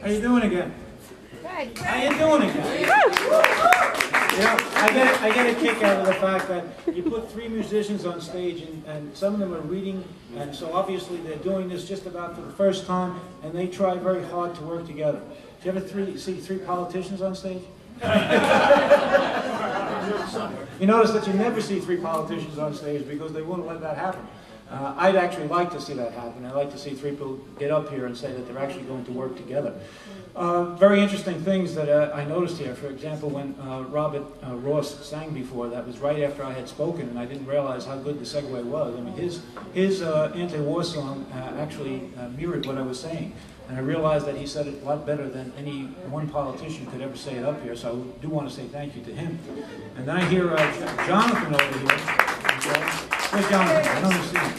How you doing again? Good. How you doing again? You know, I get a kick out of the fact that you put 3 musicians on stage and some of them are reading, and so obviously they're doing this just about for the first time, and they try very hard to work together. Do you ever see 3 politicians on stage? You notice that you never see 3 politicians on stage because they wouldn't let that happen. I'd actually like to see that happen. I'd like to see 3 people get up here and say that they're actually going to work together. Very interesting things that I noticed here. For example, when Robert Ross sang before, that was right after I had spoken, and I didn't realize how good the segue was. I mean, his anti-war song actually mirrored what I was saying. And I realized that he said it a lot better than any one politician could ever say it up here, so I do want to say thank you to him. And then I hear Jonathan over here. Where's Jonathan? I don't see him.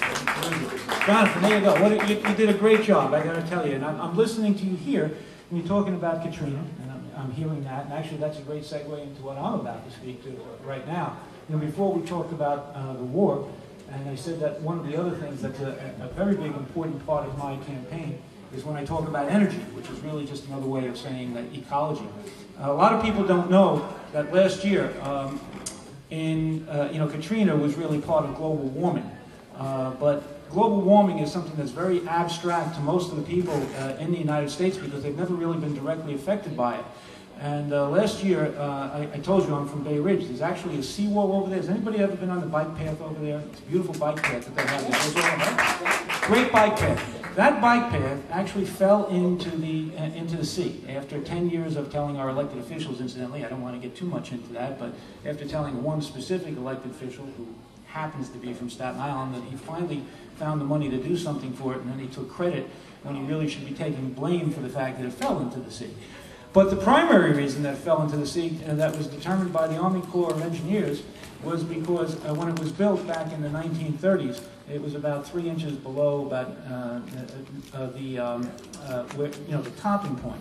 Jonathan, there you go. You did a great job, I got to tell you. And I'm listening to you here, and you're talking about Katrina, and I'm hearing that, and actually that's a great segue into what I'm about to speak to right now. You know, before we talked about the war, and I said that one of the other things that's a very big important part of my campaign is when I talk about energy, which is really just another way of saying that ecology. A lot of people don't know that last year, Katrina was really part of global warming. But global warming is something that's very abstract to most of the people in the United States because they've never really been directly affected by it. And last year, I told you I'm from Bay Ridge. There's actually a seawall over there. Has anybody ever been on the bike path over there? It's a beautiful bike path that they have there. Great bike path. That bike path actually fell into the sea after 10 years of telling our elected officials, incidentally, I don't want to get too much into that, but after telling one specific elected official who happens to be from Staten Island that he finally found the money to do something for it, and then he took credit when he really should be taking blame for the fact that it fell into the sea. But the primary reason that it fell into the sea, and that was determined by the Army Corps of Engineers, was because when it was built back in the 1930s, it was about 3 inches below the topping point.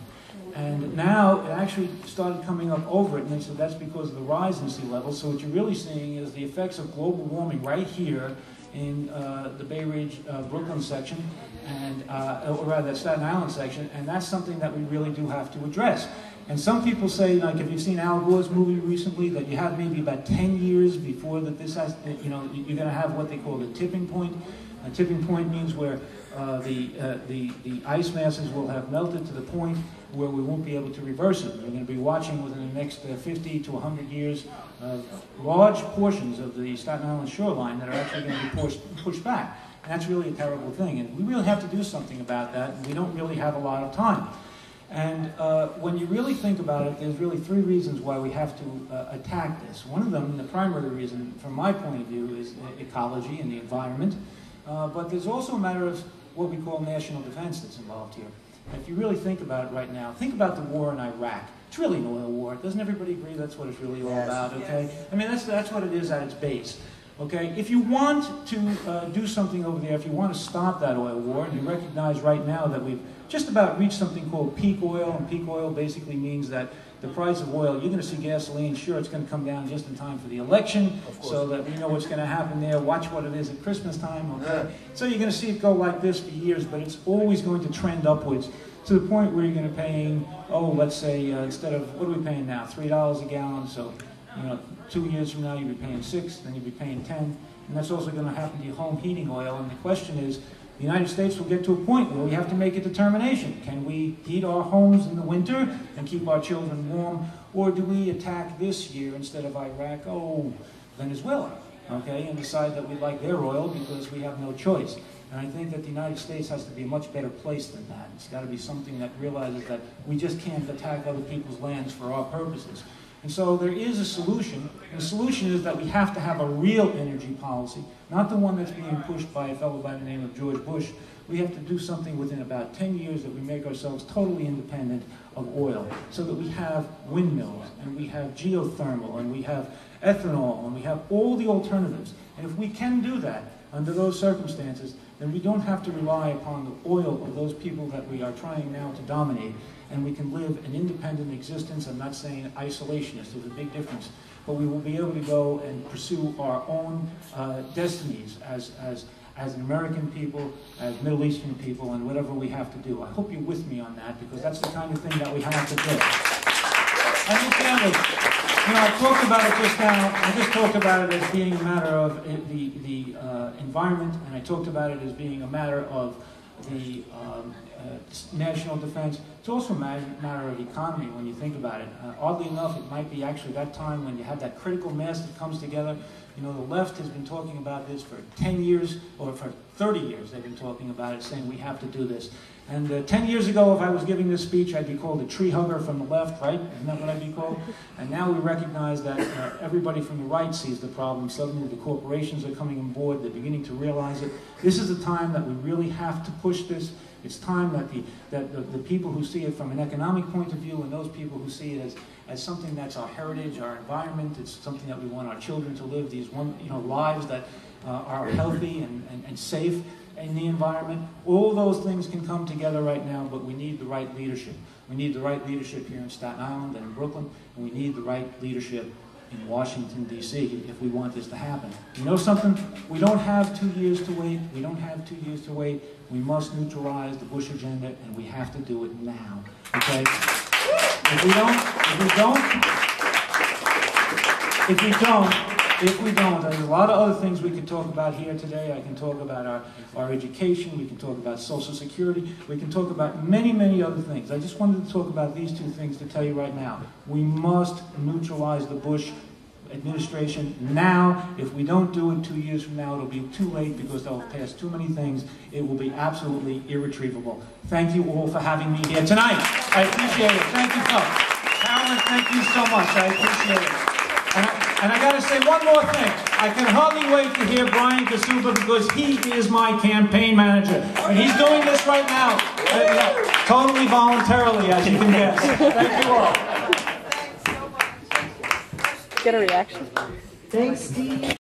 And now it actually started coming up over it, and they said that's because of the rise in sea level. So what you're really seeing is the effects of global warming right here in the Bay Ridge, Bklyn section, and or rather that Staten Island section, and that's something that we really do have to address. And some people say, like, if you've seen Al Gore's movie recently, that you have maybe about 10 years before that this has, you're going to have what they call the tipping point. A tipping point means where the ice masses will have melted to the point where we won't be able to reverse it. We're going to be watching within the next 50 to 100 years large portions of the Staten Island shoreline that are actually going to be pushed back. And that's really a terrible thing. And we really have to do something about that, and we don't really have a lot of time. And when you really think about it, there's really 3 reasons why we have to attack this. One of them, the primary reason from my point of view, is ecology and the environment. But there's also a matter of what we call national defense that's involved here. And if you really think about it right now, think about the war in Iraq. It's really an oil war. Doesn't everybody agree that's what it's really all about, okay? I mean, that's what it is at its base. Okay, if you want to do something over there, if you want to stop that oil war, and you recognize right now that we've just about reached something called peak oil, and peak oil basically means that the price of oil, you're going to see gasoline, sure, it's going to come down just in time for the election, so that we know what's going to happen there. Watch what it is at Christmas time, okay? So you're going to see it go like this for years, but it's always going to trend upwards to the point where you're going to be paying, let's say, instead of, what are we paying now, $3 a gallon, so, 2 years from now, you'll be paying 6, then you'll be paying 10, and that's also going to happen to your home heating oil. And the question is, the United States will get to a point where we have to make a determination. Can we heat our homes in the winter and keep our children warm, or do we attack this year instead of Iraq, Venezuela, okay, and decide that we like their oil because we have no choice? And I think that the United States has to be a much better place than that. It's got to be something that realizes that we just can't attack other people's lands for our purposes. And so there is a solution. And the solution is that we have to have a real energy policy, not the one that's being pushed by a fellow by the name of George Bush. We have to do something within about 10 years that we make ourselves totally independent of oil, so that we have windmills, and we have geothermal, and we have ethanol, and we have all the alternatives. And if we can do that under those circumstances, then we don't have to rely upon the oil of those people that we are trying now to dominate, and we can live an independent existence. I'm not saying isolationist, there's a big difference, but we will be able to go and pursue our own destinies as as American people, as Middle Eastern people, and whatever we have to do. I hope you're with me on that, because that's the kind of thing that we have to do. Understand this. You know, I talked about it just now. I just talked about it as being a matter of the environment, and I talked about it as being a matter of the national defense. It's also a matter of economy when you think about it. Oddly enough, it might be actually that time when you have that critical mass that comes together. You know, the left has been talking about this for 10 years, or for 30 years they've been talking about it, saying we have to do this. And 10 years ago, if I was giving this speech, I'd be called a tree hugger from the left, right? Isn't that what I'd be called? And now we recognize that everybody from the right sees the problem. Suddenly the corporations are coming on board. They're beginning to realize it. This is the time that we really have to push this. It's time that the people who see it from an economic point of view, and those people who see it as something that's our heritage, our environment, it's something that we want our children to live, these lives that are healthy and safe in the environment. All those things can come together right now, but we need the right leadership. We need the right leadership here in Staten Island and in Brooklyn, and we need the right leadership in Washington, D.C. if we want this to happen. You know something? We don't have 2 years to wait. We don't have 2 years to wait. We must neutralize the Bush agenda, and we have to do it now. Okay? If we don't, there's a lot of other things we could talk about here today. I can talk about our education, we can talk about Social Security, we can talk about many, many other things. I just wanted to talk about these two things to tell you right now. We must neutralize the Bush administration now. If we don't do it 2 years from now, it'll be too late, because they'll have passed too many things. It will be absolutely irretrievable. Thank you all for having me here tonight. I appreciate it. Thank you, Phil. Carolyn, thank you so much. I appreciate it. And I got to say one more thing. I can hardly wait to hear Brian Kasuba, because he is my campaign manager. And he's doing this right now. Totally voluntarily, as you can guess. Thank you all. Get a reaction. Thanks, Steve.